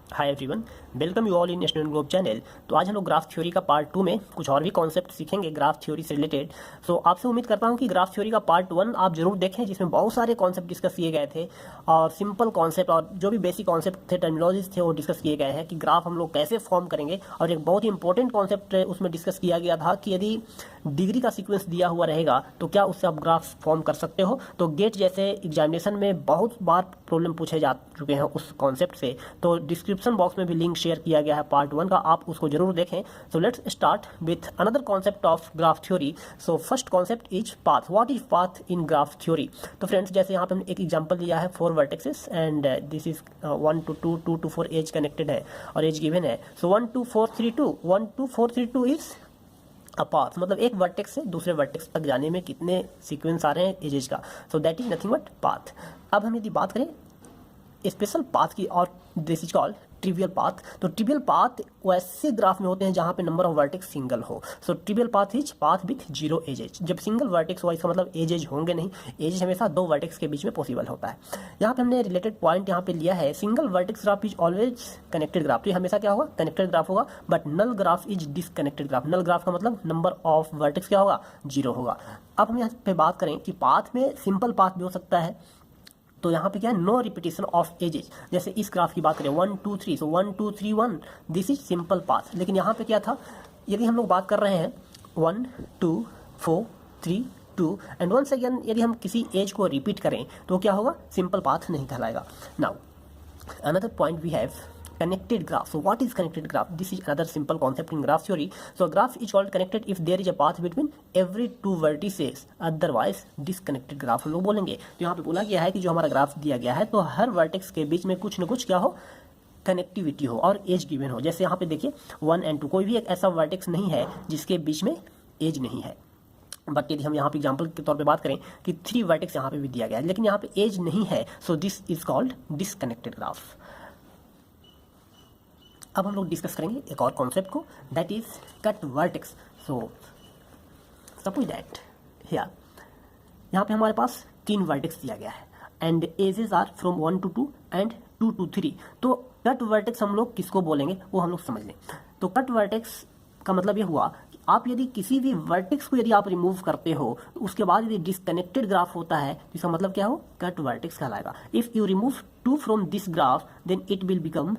Hi everyone, welcome you all in student group channel. तो आज हम लोग ग्राफ थ्योरी का पार्ट 2 में कुछ और भी कॉन्सेप्ट सीखेंगे ग्राफ थ्योरी से रिलेटेड। सो आपसे उम्मीद करता हूं कि ग्राफ थ्योरी का पार्ट 1 आप जरूर देखें, जिसमें बहुत सारे कॉन्सेप्ट डिस्कस किए गए थे और सिंपल कॉन्सेप्ट और जो भी बेसिक कॉन्सेप्ट थे, टर्मिनोलॉजीज थे, वो डिस्कस किए गए हैं कि ग्राफ हम लोग कैसे फॉर्म करेंगे। और एक बहुत ही इंपॉर्टेंट कॉन्सेप्ट उसमें डिस्कस किया गया था कि यदि डिग्री का सीक्वेंस दिया हुआ रहेगा तो क्या उससे आप ग्राफ फॉर्म कर सकते हो। तो गेट जैसे एग्जामिनेशन में बहुत बार प्रॉब्लम पूछे जा चुके हैं उस कॉन्सेप्ट से, तो डिस्क्रिप्शन बॉक्स में भी लिंक शेयर किया गया है पार्ट 1 का, आप उसको जरूर देखें। So let's start with another concept of graph theory. So first concept is path. What is path in graph theory? तो फ्रेंड्स, जैसे यहाँ पे हमने एक एग्जांपल लिया है 4 vertexes and this is 1 to 2, 2 to 4 edge connected है और एज गिवन है। सो 1 2 4 3 2, 1 2 4 3 2 इज अ पाथ, मतलब एक वर्टेक्स से दूसरे वर्टेक्स तक जाने में कितने सीक्वेंस आ रहे हैं एजेस का। So that is nothing but path. अब हम यदि बात करें स्पेशल पाथ की, और this is called trivial path. तो ट्रिवियल पाथ वैसे ग्राफ में होते हैं जहां पे नंबर ऑफ वर्टेक्स सिंगल हो। So trivial path is path with 0 edges. जब सिंगल वर्टेक्स हो इसका मतलब एजेज होंगे नहीं, एजेज हमेशा 2 वर्टेक्स के बीच में पॉसिबल होता है। यहाँ पे हमने रिलेटेड पॉइंट यहाँ पे लिया है, single vertex graph is always connected graph. तो ये हमेशा क्या होगा? कनेक्टेड ग्राफ होगा। But null graph is disconnected graph. Null graph का मतलब नंबर ऑफ वर्टेक्स क्या होगा? 0 होगा। अब हम यहाँ पे बात करें कि पाथ में सिंपल पाथ भी हो सकता है, तो यहाँ पे क्या है? No repetition of edges. जैसे इस ग्राफ की बात करें 1 2 3, so 1 2 3 1, this is simple path. लेकिन यहाँ पे क्या था, यदि हम लोग बात कर रहे हैं 1 2 4 3 2 एंड वंस अगेन यदि हम किसी एज को रिपीट करें तो क्या होगा? सिंपल पाथ नहीं कहलाएगा। Now another point we have connected graph. So what is connected graph? This is another simple concept in graph theory. So a graph is called connected if there is a path between every 2 vertices, otherwise disconnected graph हम लोग बोलेंगे। तो यहाँ पे बोला गया है कि जो हमारा ग्राफ दिया गया है तो हर वर्टेक्स के बीच में कुछ न कुछ क्या हो? कनेक्टिविटी हो और एज गिवन हो। जैसे यहाँ पे देखिए 1 and 2, कोई भी एक ऐसा वर्टेक्स नहीं है जिसके बीच में एज नहीं है। बट यदि हम यहाँ पे एग्जाम्पल के तौर पे बात करें कि 3 वर्टेक्स यहाँ पे भी दिया गया है लेकिन यहाँ पे एज नहीं है, so this is called disconnected graph. अब हम लोग डिस्कस करेंगे एक और कॉन्सेप्ट को, that is cut vertex. So suppose that here यहाँ पे हमारे पास 3 वर्टेक्स दिया गया है and edges are from 1 to 2 and 2 to 3। तो कट वर्टेक्स हम लोग किसको बोलेंगे वो हम लोग समझ लें। तो कट वर्टेक्स का मतलब ये हुआ कि आप यदि किसी भी वर्टेक्स को यदि आप रिमूव करते हो तो उसके बाद यदि डिसकनेक्टेड ग्राफ होता है तो इसका मतलब क्या हो? कट वर्टेक्स कहलाएगा। If you remove 2 from this graph then it will become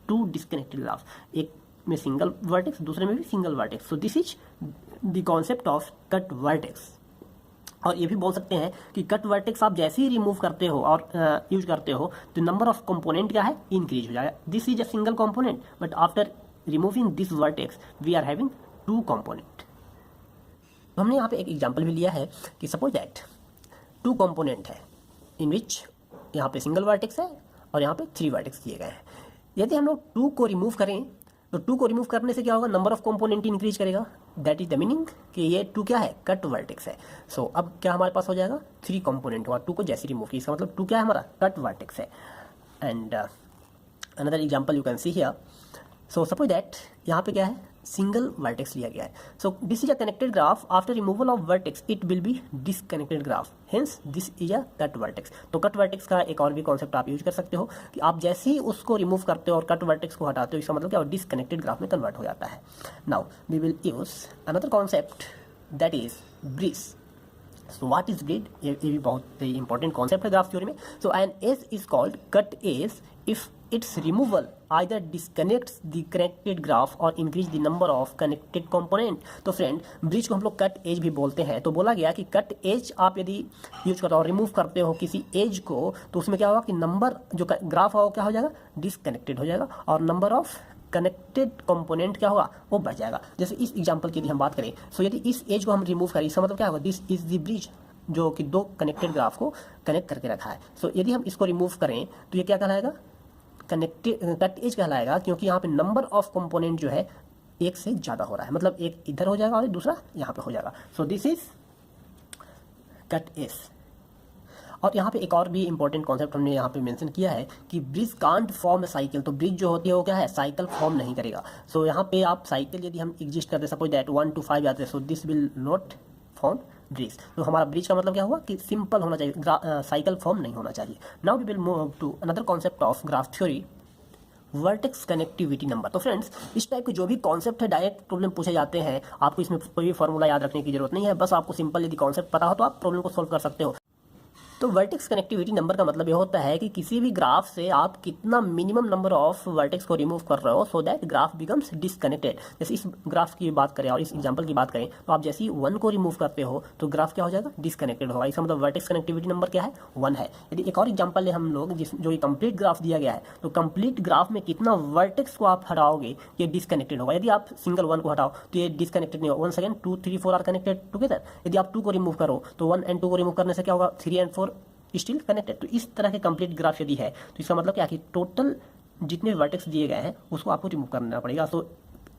2 disconnected graph. एक में सिंगल वर्टेक्स, दूसरे में भी single vertex. So this is the concept of cut vertex. और ये भी बोल सकते हैं कि कट वर्टेक्स आप जैसे ही रिमूव करते हो और यूज करते हो तो नंबर ऑफ कंपोनेंट क्या है? इंक्रीज हो जाएगा। This is a single component but after removing this vertex we are having 2 component. तो हमने यहाँ पे एक एग्जाम्पल भी लिया है कि सपोज दैट 2 कंपोनेंट है इन विच यहाँ पे सिंगल वर्टेक्स है और यहाँ पे 3 वर्टेक्स दिए गए हैं। यदि हम लोग 2 को रिमूव करें तो 2 को रिमूव करने से क्या होगा? नंबर ऑफ कंपोनेंट इंक्रीज करेगा। दैट इज द मीनिंग कि ये 2 क्या है? कट वर्टेक्स है। सो अब क्या हमारे पास हो जाएगा? 3 कंपोनेंट हुआ। 2 को जैसे रिमूव किया इसका मतलब 2 क्या है? हमारा कट वर्टेक्स है। And another example you can see here. So suppose that यहाँ पे क्या है? सिंगल वर्टेक्स लिया गया है। So this is a connected graph. After removal of vertex it will be disconnected graph, hence this is a cut vertex. तो cut vertex का एक और भी कॉन्सेप्ट आप यूज कर सकते हो कि आप जैसे ही उसको रिमूव करते हो और कट वर्टेक्स को हटाते हो इसका मतलब क्या? डिसकनेक्टेड ग्राफ में कन्वर्ट हो जाता है। Now we will use another concept that is bridge. So what is bridge? ये भी बहुत इंपॉर्टेंट कॉन्सेप्ट है ग्राफ थ्योरी में। So an edge is called cut edge if its removal either disconnects the connected graph or increase the number of connected component। तो friend, bridge को हम लोग cut as भी बोलते हैं। तो बोला गया कि कट एज आप यदि यूज करते हो और रिमूव करते हो किसी एज को तो उसमें क्या होगा कि नंबर जो ग्राफ होगा क्या हो जाएगा? डिसकनेक्टेड हो जाएगा और नंबर ऑफ कनेक्टेड कंपोनेंट क्या होगा? वो बढ़ जाएगा। जैसे इस एग्जाम्पल की यदि हम बात करें, सो यदि इस एज को हम रिमूव करें इसका मतलब क्या होगा? दिस इज द ब्रिज, जो कि 2 कनेक्टेड ग्राफ को कनेक्ट करके रखा है। सो यदि हम इसको रिमूव करें तो ये क्या कहलाएगा? कनेक्टेड कट एज कहलाएगा, क्योंकि यहाँ पे नंबर ऑफ कंपोनेंट जो है एक से ज़्यादा हो रहा है, मतलब एक इधर हो जाएगा और दूसरा यहाँ पे हो जाएगा। So this is cut edge. और यहाँ पे एक और भी इंपॉर्टेंट कॉन्सेप्ट हमने यहाँ पे मेंशन किया है कि ब्रिज कांट फॉर्म साइकिल। तो ब्रिज जो होती है वो क्या है? साइकिल फॉर्म नहीं करेगा। सो यहाँ पे आप साइकिल यदि हम एग्जिस्ट करते सपोज दैट 1 to 5 आते हैं, so this will not form bridge. तो हमारा ब्रिज का मतलब क्या हुआ कि सिंपल होना चाहिए, साइकिल फॉर्म नहीं होना चाहिए। Now we will move to another concept of graph theory vertex connectivity number. तो फ्रेंड्स इस टाइप के जो भी कॉन्सेप्ट है डायरेक्ट प्रॉब्लम पूछे जाते हैं, आपको इसमें कोई भी फॉर्मूला याद रखने की जरूरत नहीं है, बस आपको सिंपल यदि कॉन्सेप्ट पता हो तो आप प्रॉब्लम को सॉल्व कर सकते हो। तो वर्टेक्स कनेक्टिविटी नंबर का मतलब ये होता है कि किसी भी ग्राफ से आप कितना मिनिमम नंबर ऑफ वर्टेक्स को रिमूव कर रहे हो सो दैट ग्राफ बिकम्स डिसकनेक्टेड। जैसे इस ग्राफ की बात करें और इस एग्जांपल की बात करें तो आप जैसे ही 1 को रिमूव करते हो तो ग्राफ क्या हो जाएगा, डिसकनेक्टेड होगा। इसका मतलब वर्टेक्स कनेक्टिविटी नंबर क्या है, 1 है। यदि एक और एग्जाम्पल ले हम लोग जो ये कंप्लीट ग्राफ दिया गया है, तो कंप्लीट ग्राफ में कितना वर्टेक्स को आप हटाओगे ये डिसकनेक्टेड होगा। यदि आप सिंगल 1 को हटाओ तो ये डिसकनेक्टेड नहीं होगा। 1 सेकंड 2 3 4 आर कनेक्टेड टुगेदर। यदि आप 2 को रिमूव करो तो 1 and 2 को रिमूव करने से क्या होगा, 3 and 4 स्टिल कनेक्टेड। तो इस तरह के कंप्लीट ग्राफ यदि है तो इसका मतलब क्या कि टोटल जितने वर्टेक्स दिए गए हैं उसको आपको रिमूव करना पड़ेगा। तो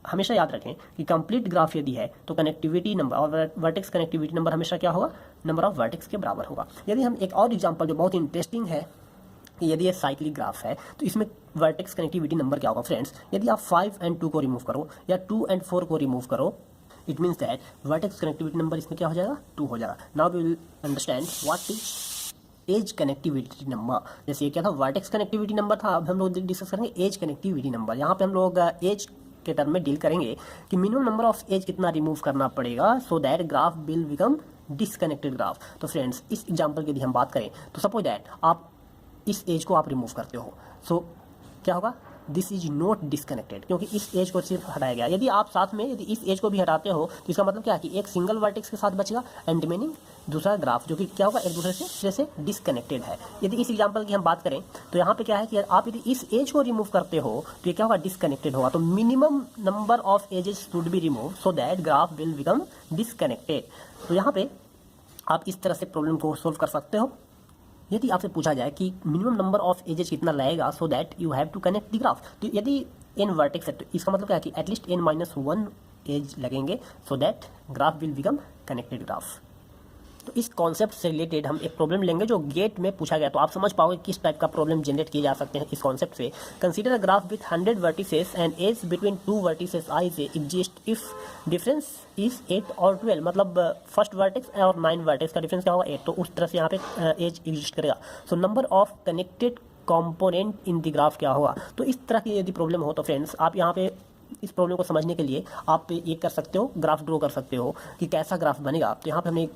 हमेशा याद रखें कि कंप्लीट ग्राफ यदि है तो कनेक्टिविटी नंबर और वर्टेक्स कनेक्टिविटी नंबर हमेशा क्या होगा, नंबर ऑफ वर्टेक्स के बराबर होगा। यदि हम एक और एग्जांपल जो बहुत इंटरेस्टिंग है कि यदि ये साइक्लिक ग्राफ है तो इसमें वर्टेक्स कनेक्टिविटी नंबर क्या होगा फ्रेंड्स, यदि आप 5 and 2 को रिमूव करो या 2 and 4 को रिमूव करो, it means that vertex connectivity number इसमें क्या हो जाएगा, 2 हो जाएगा। Now we will understand what is edge connectivity number. जैसे ये क्या था, वर्टेक्स कनेक्टिविटी नंबर था, अब हम लोग डिस्कस करेंगे एज कनेक्टिविटी नंबर। यहाँ पे हम लोग एज के टर्म में डील करेंगे कि मिनिमम नंबर ऑफ एज कितना रिमूव करना पड़ेगा सो that graph will become disconnected graph. तो फ्रेंड्स इस एग्जांपल की यदि हम बात करें तो सपोज दैट आप इस एज को आप रिमूव करते हो, सो क्या होगा, दिस इज नॉट डिसकनेक्टेड, क्योंकि इस एज को सिर्फ हटाया गया। यदि आप साथ में यदि इस एज को भी हटाते हो तो इसका मतलब क्या है कि एक सिंगल वर्टेक्स के साथ बचेगा एंड रिमेनिंग दूसरा ग्राफ जो कि क्या होगा, एक दूसरे से डिसकनेक्टेड है। यदि इस एग्जांपल की हम बात करें तो यहाँ पे क्या है कि आप यदि इस एज को रिमूव करते हो तो ये क्या होगा, डिसकनेक्टेड होगा। तो minimum number of edges should be remove so that graph will become disconnected. तो यहाँ पे आप इस तरह से प्रॉब्लम को सोल्व कर सकते हो। यदि आपसे पूछा जाए कि मिनिमम नंबर ऑफ एजेस कितना लगेगा so that you have to connect the graph, तो यदि n वर्टेक्स है तो इसका मतलब क्या है कि एटलीस्ट n-1 एज लगेंगे सो that graph will become connected graph. तो इस कॉन्सेप्ट से रिलेटेड हम एक प्रॉब्लम लेंगे जो गेट में पूछा गया, तो आप समझ पाओगे किस टाइप का प्रॉब्लम जनरेट किए जा सकते हैं इस कॉन्सेप्ट से। Consider a graph with 100 vertices and edge between 2 vertices I से एग्जिस्ट इफ डिफरेंस इज 8 और 12, मतलब फर्स्ट वर्टेक्स और 9 वर्टेक्स का डिफरेंस क्या होगा, 8। तो उस तरह से यहाँ पे एज एग्जिस्ट करेगा। So number of connected component in the graph क्या होगा। तो इस तरह की यदि प्रॉब्लम हो तो फ्रेंड्स आप यहाँ पे इस प्रॉब्लम को समझने के लिए आप ये कर सकते हो, ग्राफ ड्रॉ कर सकते हो कि कैसा ग्राफ बनेगा। तो यहाँ पे हमने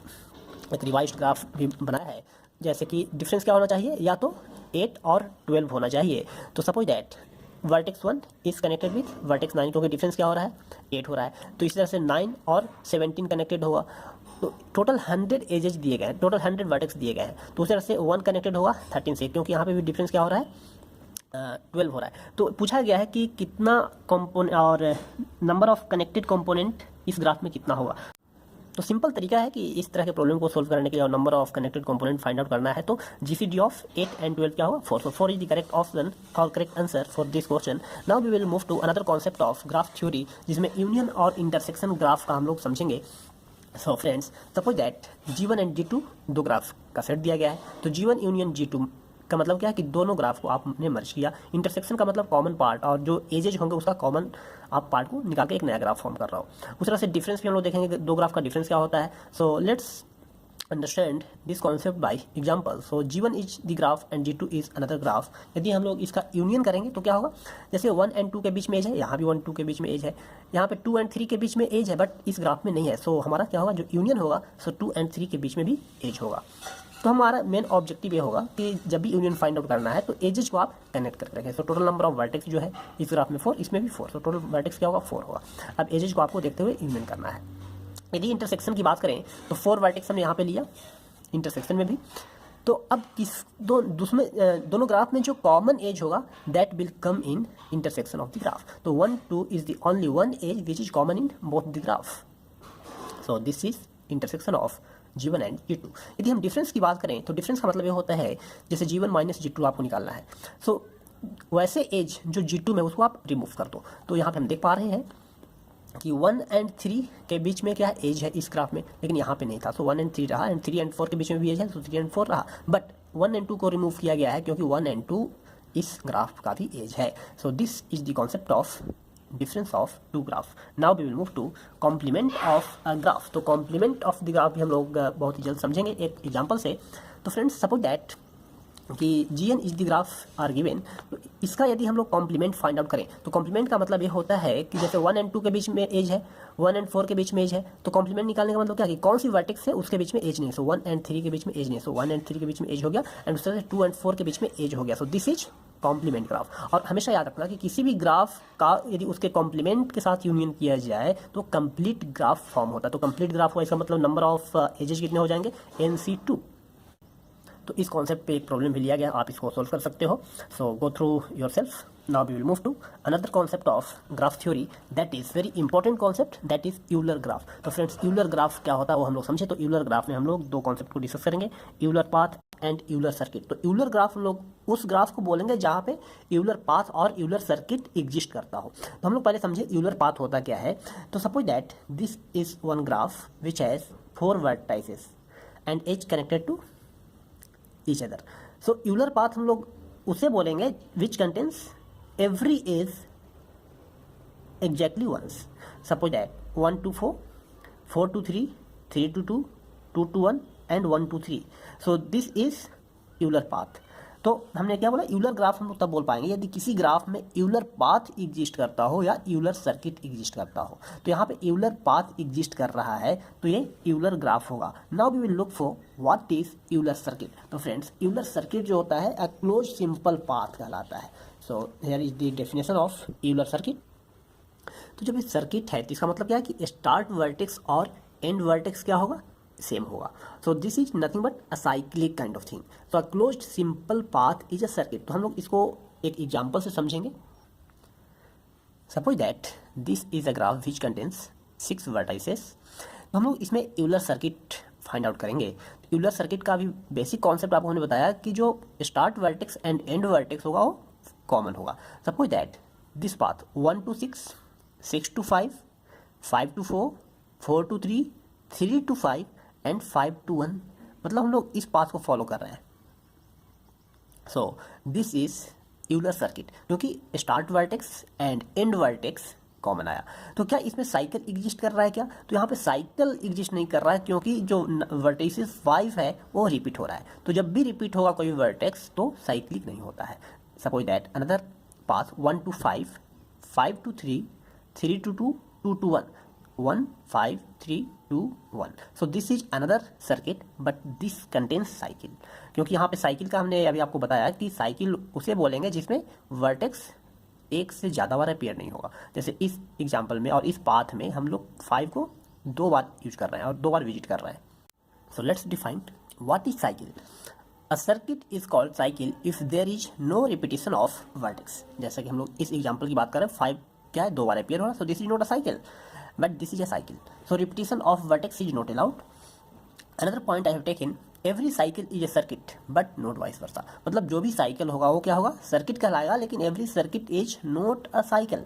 एक रिवाइज्ड ग्राफ भी बनाया है, जैसे कि डिफरेंस क्या होना चाहिए, या तो 8 और 12 होना चाहिए। तो suppose that vertex 1 is connected with vertex 9, क्योंकि डिफरेंस क्या हो रहा है, 8 हो रहा है। तो इस तरह से 9 और 17 कनेक्टेड होगा। तो टोटल 100 एजेस दिए गए हैं, टोटल 100 वर्टेक्स दिए गए हैं। तो उस तरह से 1 कनेक्टेड होगा 13 से, क्योंकि यहाँ पे भी डिफरेंस क्या हो रहा है, 12 हो रहा है। तो पूछा गया है कि कितना कंपोनेंट और नंबर ऑफ कनेक्टेड कंपोनेंट इस ग्राफ में कितना होगा। तो सिंपल तरीका है कि इस तरह के प्रॉब्लम को सोल्व करने के लिए और number of connected component find out करना है तो जीसीडी ऑफ 8 and 12 क्या होगा, 4। So 4 is the correct option और correct answer for this question. Now we will move to another concept of graph theory, जिसमें यूनियन और इंटरसेक्शन ग्राफ का हम लोग समझेंगे। So friends suppose that G1 and G2 दो ग्राफ का set दिया गया है। तो G1 यूनियन G2 का मतलब क्या है कि दोनों ग्राफ को आपने मर्ज किया। इंटरसेक्शन का मतलब कॉमन पार्ट, और जो एजेज होंगे उसका कॉमन आप पार्ट को निकाल के एक नया ग्राफ फॉर्म कर रहा हो। उस तरह से डिफरेंस भी हम लोग देखेंगे दो ग्राफ का डिफरेंस क्या होता है। So let's understand this concept by example. So G1 is the graph and G2 is another graph. यदि हम लोग इसका यूनियन करेंगे तो क्या होगा, जैसे 1 and 2 के बीच में एज है, यहाँ भी 1 2 के बीच में एज है, यहाँ पे 2 and 3 के बीच में एज है, बट इस ग्राफ में नहीं है। सो हमारा क्या होगा, जो यूनियन होगा सो 2 and 3 के बीच में भी एज होगा। तो हमारा मेन ऑब्जेक्टिव ये होगा कि जब भी यूनियन फाइंड आउट करना है तो एजेस को आप कनेक्ट करके रखें। So total number of vertex जो है इस ग्राफ में 4, इसमें भी 4, सो टोटल वर्टेक्स क्या होगा, 4 होगा। अब एजेस को आपको देखते हुए यूनियन करना है। यदि इंटरसेक्शन की बात करें तो 4 वर्टेक्स हमने यहाँ पे लिया इंटरसेक्शन में भी। तो अब किस दोनों ग्राफ में जो कॉमन एज होगा that will come in intersection of the graph. तो 1 2 is the only one edge which is common in both the graph. So this is intersection of G1 and G2। यदि हम difference की बात करें तो difference का मतलब ये होता है जैसे G1 - G2 आपको निकालना है। सो वैसे एज जो G2 में उसको आप रिमूव कर दो। तो यहाँ पे हम देख पा रहे हैं कि 1 and 3 के बीच में क्या एज है इस ग्राफ में, लेकिन यहाँ पे नहीं था। सो 1 and 3 रहा, एंड 3 and 4 के बीच में भी एज है, तो 3 and 4 रहा। बट 1 and 2 को रिमूव किया गया है क्योंकि 1 and 2 इस ग्राफ का भी एज है। So this is the concept of difference of two graph. Now we will move to complement of a graph. तो कॉम्प्लीमेंट ऑफ द ग्राफ भी हम लोग बहुत ही जल्द समझेंगे एक एग्जांपल से। तो फ्रेंड्स सपोज दैट कि GN is the graph are given, तो इसका यदि हम लोग कॉम्प्लीमेंट फाइंड आउट करें तो कॉम्प्लीमेंट का मतलब ये होता है कि जैसे 1 and 2 के बीच में एज है, 1 and 4 के बीच में एज है, तो कॉम्प्लीमेंट निकालने का मतलब क्या कि कौन सी वर्टेक्स है उसके बीच में एज नहीं, सो 1 and 3 के बीच में एज नहीं, सो 1 and 3 के बीच में एज हो गया, एंड उससे 2 and 4 के बीच में एज हो गया, so this is complement graph. और हमेशा याद रखना कि किसी भी ग्राफ का यदि उसके कॉम्प्लीमेंट के साथ यूनियन किया जाए तो कंप्लीट ग्राफ फॉर्म होता है। तो कंप्लीट ग्राफ हुआ, इसका मतलब नंबर ऑफ एजेस कितने हो जाएंगे, NC2। तो इस कॉन्सेप्ट पे एक प्रॉब्लम भी लिया गया, आप इसको सोल्व कर सकते हो। So go through yourself. Now we will move to another concept of graph theory, that is very important concept, that is Euler graph. तो फ्रेंड्स, यूलर ग्राफ क्या होता है वो हम लोग समझे। तो यूलर ग्राफ में हम लोग दो कॉन्सेप्ट को डिस्कस करेंगे, Euler path and Euler circuit. तो यूलर ग्राफ हम लोग उस ग्राफ को बोलेंगे जहाँ पे यूलर पाथ और यूलर सर्किट एग्जिस्ट करता हो। तो हम लोग पहले समझे यूलर पाथ होता क्या है। तो suppose that this is one graph which has 4 vertices and edge connected to each other. So Euler path हम लोग उसे बोलेंगे which contains every edge exactly once. Suppose that 1 to 4, 4 to 3, 3 to 2, 2 to 1 and 1 to 3. So this is Euler path. तो हमने क्या बोला, Euler graph हम लोग तब बोल पाएंगे यदि किसी ग्राफ में यूलर पाथ एग्जिस्ट करता हो या यूलर सर्किट एग्जिस्ट करता हो। तो यहाँ पे यूलर पाथ एग्जिस्ट कर रहा है तो ये यूलर ग्राफ होगा। Now we will look for what is Euler circuit. तो फ्रेंड्स, यूलर सर्किट जो होता है अ क्लोज सिंपल पाथ कहलाता है। So here is the definition of Euler circuit. तो जब ये सर्किट है तो इसका मतलब क्या है कि स्टार्ट वर्टेक्स और एंड वर्टेक्स क्या होगा, सेम होगा। So this is nothing but a cyclic kind of thing. So a closed simple path is a circuit. तो हम लोग इसको एक एग्जांपल से समझेंगे। Suppose that this is a graph which contains 6 vertices. तो हम लोग इसमें यूलर सर्किट फाइंड आउट करेंगे। यूलर सर्किट का भी बेसिक कॉन्सेप्ट आपको हमने बताया कि जो start vertex and end vertex होगा वो कॉमन होगा। Suppose that this path 1 to 6, 6 to 5, 5 to 4, 4 to 3, 3 to 5 and 5 to 1, मतलब हम लोग इस पाथ को फॉलो कर रहे हैं। So this is Euler circuit, क्योंकि start vertex and end vertex common आया। तो क्या इसमें साइकिल एग्जिस्ट कर रहा है क्या, तो यहाँ पे साइकिल एग्जिस्ट नहीं कर रहा है क्योंकि जो वर्टेक्सेस 5 है वो रिपीट हो रहा है। तो जब भी रिपीट होगा कोई वर्टेक्स तो साइक्लिक नहीं होता है। Suppose that another path 1 to 5, 5 to 3, 3 to 2, 2 to 1, 1, 5, 3, 2, 1. So this is another circuit but this contains cycle, क्योंकि यहाँ पे साइकिल का हमने अभी आपको बताया कि साइकिल उसे बोलेंगे जिसमें वर्टेक्स एक से ज़्यादा बार अपीयर नहीं होगा। जैसे इस एग्जाम्पल में और इस पाथ में हम लोग 5 को 2 बार यूज कर रहे हैं और 2 बार विजिट कर रहे हैं। So let's define what is cycle. A circuit is called cycle if there is no repetition of vertex. जैसे कि हम लोग इस एग्जाम्पल की बात करें, 5 क्या है, 2 बार अपीयर हो रहा है, so this is not a cycle but this is a cycle. So repetition of vertex is not allowed. Another point I have taken, every cycle is a circuit but not vice versa. मतलब जो भी cycle होगा वो क्या होगा, circuit कहलाएगा, लेकिन every circuit is not a cycle.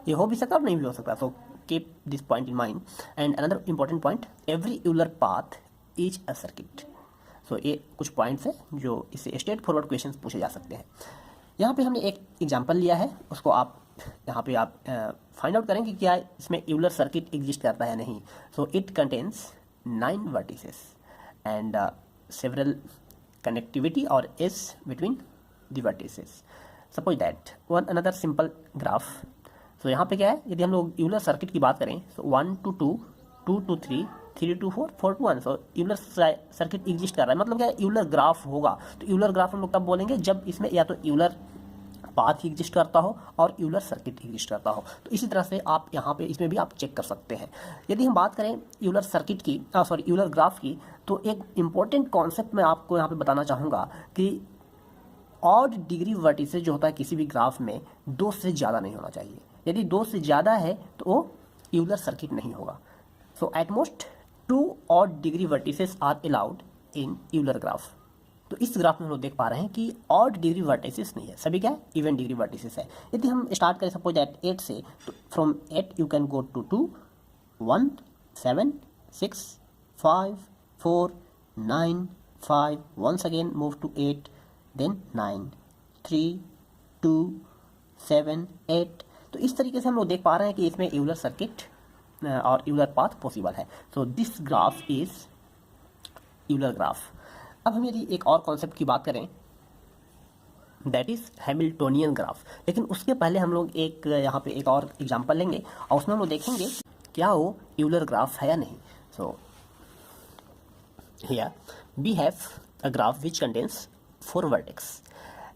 ये हो भी सकता है और नहीं भी हो सकता। So keep this point in mind. And another important point, every Euler path is a circuit. So ये कुछ पॉइंट्स हैं जो इससे स्ट्रेट फॉरवर्ड क्वेश्चन पूछे जा सकते हैं। यहाँ पे हमने एक एग्जाम्पल लिया है, उसको आप यहाँ पे आप फाइंड आउट करें कि क्या इसमें यूलर सर्किट एग्जिस्ट करता है नहीं। So it contains 9 vertices and several connectivity और S between the vertices. Suppose that one another simple graph. So यहाँ पे क्या है, यदि हम लोग यूलर सर्किट की बात करें, सो 1 to 2, 2 to 3, 3 to 4, 4 to 1। So Euler circuit exist कर रहा है, मतलब क्या है, यूलर ग्राफ होगा। तो यूलर ग्राफ हम लोग तब बोलेंगे जब इसमें या तो यूलर पाथ एग्जिस्ट करता हो और यूलर सर्किट एग्जिस्ट करता हो। तो इसी तरह से आप यहाँ पे इसमें भी आप चेक कर सकते हैं। यदि हम बात करें यूलर सर्किट की, यूलर ग्राफ की, तो एक इम्पॉर्टेंट कॉन्सेप्ट मैं आपको यहाँ पे बताना चाहूँगा कि ऑड डिग्री वर्टिसेस जो होता है किसी भी ग्राफ में 2 से ज़्यादा नहीं होना चाहिए। यदि 2 से ज़्यादा है तो वो यूलर सर्किट नहीं होगा। So at most 2 odd degree vertices are allowed in Euler graph. तो इस ग्राफ में हम लोग देख पा रहे हैं कि ऑड डिग्री वर्टिसेस नहीं है, सभी क्या है, इवन डिग्री वर्टिसेस है। यदि हम स्टार्ट करें सपोज दैट 8 से, तो from 8 you can go to 2, 1, 7, 6, 5, 4, 9, 5, once again move to 8, then 9, 3, 2, 7, 8। तो इस तरीके से हम लोग देख पा रहे हैं कि इसमें यूलर सर्किट और यूलर पाथ पॉसिबल है। So this graph is Euler graph. अब हम यदि एक और कॉन्सेप्ट की बात करें, दैट इज हैमिल्टोनियन ग्राफ। लेकिन उसके पहले हम लोग एक यहाँ पे एक और एग्जांपल लेंगे और उसमें हम लोग देखेंगे क्या वो यूलर ग्राफ है या नहीं। So here we have a graph which contains 4 vertex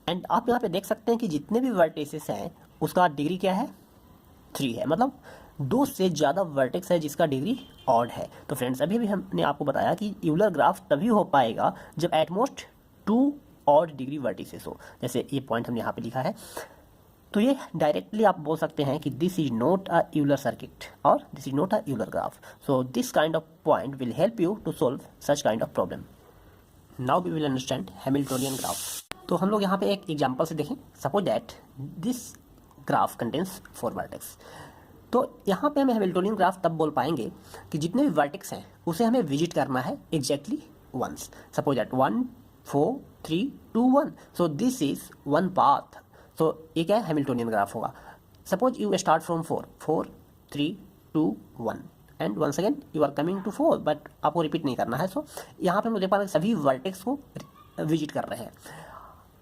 and आप यहाँ पे देख सकते हैं कि जितने भी वर्टेसेस हैं उसका डिग्री क्या है, 3 है, मतलब 2 से ज़्यादा वर्टेक्स है जिसका डिग्री ऑड है। तो फ्रेंड्स अभी भी हमने आपको बताया कि यूलर ग्राफ तभी हो पाएगा जब एटमोस्ट 2 ऑड डिग्री वर्टिसेस हो। जैसे ये पॉइंट हमने यहाँ पे लिखा है, तो ये डायरेक्टली आप बोल सकते हैं कि this is not a Euler circuit और this is not a Euler graph. So this kind of point will help you to solve such kind of problem. Now we will understand Hamiltonian graph. तो हम लोग यहाँ पे एक example से देखें। Suppose that this graph contains 4 vertex. तो यहाँ पे हमें हैमिल्टोनियन ग्राफ तब बोल पाएंगे कि जितने भी वर्टेक्स हैं उसे हमें विजिट करना है exactly once. Suppose that 1 4 3 2 1। So this is one path. So ये क्या है, हैमिल्टोनियन ग्राफ होगा। Suppose you start from 4 4 3 2 1 and once again you are coming to 4, but आपको रिपीट नहीं करना है। सो यहाँ पे हम देख पा रहे हैं सभी वर्टेक्स को विजिट कर रहे हैं।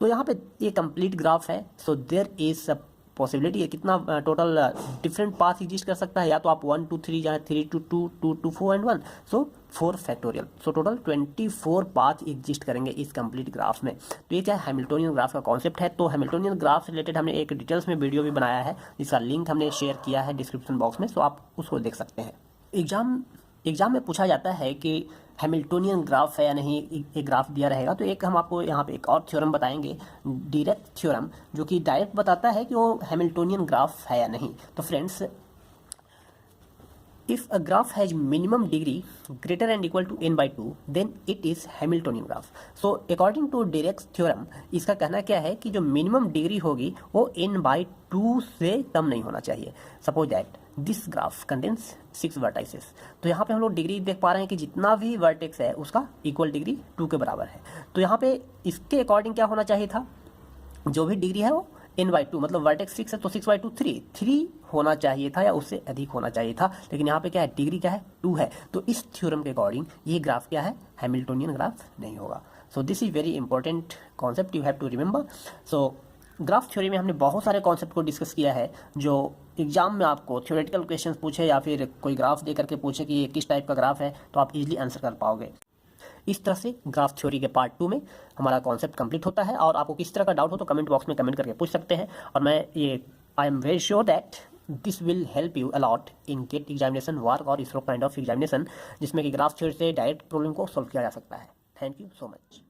तो यहाँ पे ये कंप्लीट ग्राफ है। So there is a possibility है कितना टोटल डिफरेंट पाथ एग्जिस्ट कर सकता है, या तो आप 1 2 3 या 3 2 2 2 2 4 and 1। So 4 factorial. So total 24 path exist करेंगे इस कंप्लीट ग्राफ में। तो ये क्या है, हैमिल्टोनियन ग्राफ का कॉन्सेप्ट है। तो हैमिल्टोनियन ग्राफ से रिलेटेड हमने एक डिटेल्स में वीडियो भी बनाया है जिसका लिंक हमने शेयर किया है डिस्क्रिप्शन बॉक्स में, सो आप उसको देख सकते हैं। एग्जाम में पूछा जाता है कि हैमिल्टोनियन ग्राफ है या नहीं, एक ग्राफ दिया रहेगा तो एक हम आपको यहाँ पे एक और थ्योरम बताएंगे, डायरेक्ट थ्योरम, जो कि डायरेक्ट बताता है कि वो हैमिल्टोनियन ग्राफ है या नहीं। तो friends, if a graph has minimum degree greater and equal to n/2 then it is Hamiltonian graph. So according to direct theorem इसका कहना क्या है कि जो मिनिमम डिग्री होगी वो n/2 से कम नहीं होना चाहिए। Suppose that this graph contains 6 vertices. तो यहाँ पे हम लोग डिग्री देख पा रहे हैं कि जितना भी वर्टेक्स है उसका इक्वल डिग्री 2 के बराबर है। तो यहाँ पे इसके अकॉर्डिंग क्या होना चाहिए था, जो भी डिग्री है वो n/2, मतलब वर्टेक्स 6 है तो 6/2 3 होना चाहिए था या उससे अधिक होना चाहिए था। लेकिन यहाँ पे क्या है, डिग्री क्या है, 2 है। तो इस थ्योरम के अकॉर्डिंग ये ग्राफ क्या है, हैमिल्टोनियन ग्राफ नहीं होगा। So this is very important concept, you have to remember. So graph theory में हमने बहुत सारे कॉन्सेप्ट को डिस्कस किया है जो एग्जाम में आपको थ्योरेटिकल क्वेश्चंस पूछे या फिर कोई ग्राफ दे करके पूछे कि ये किस टाइप का ग्राफ है, तो आप इजीली आंसर कर पाओगे। इस तरह से ग्राफ थ्योरी के पार्ट 2 में हमारा कॉन्सेप्ट कंप्लीट होता है। और आपको किस तरह का डाउट हो तो कमेंट बॉक्स में कमेंट करके पूछ सकते हैं। और मैं ये I am very sure that this will help you a lot in GATE examination work और इसरो काइंड ऑफ एग्जामिनेशन, जिसमें कि ग्राफ थ्योरी से डायरेक्ट प्रॉब्लम को सॉल्व किया जा सकता है। Thank you so much.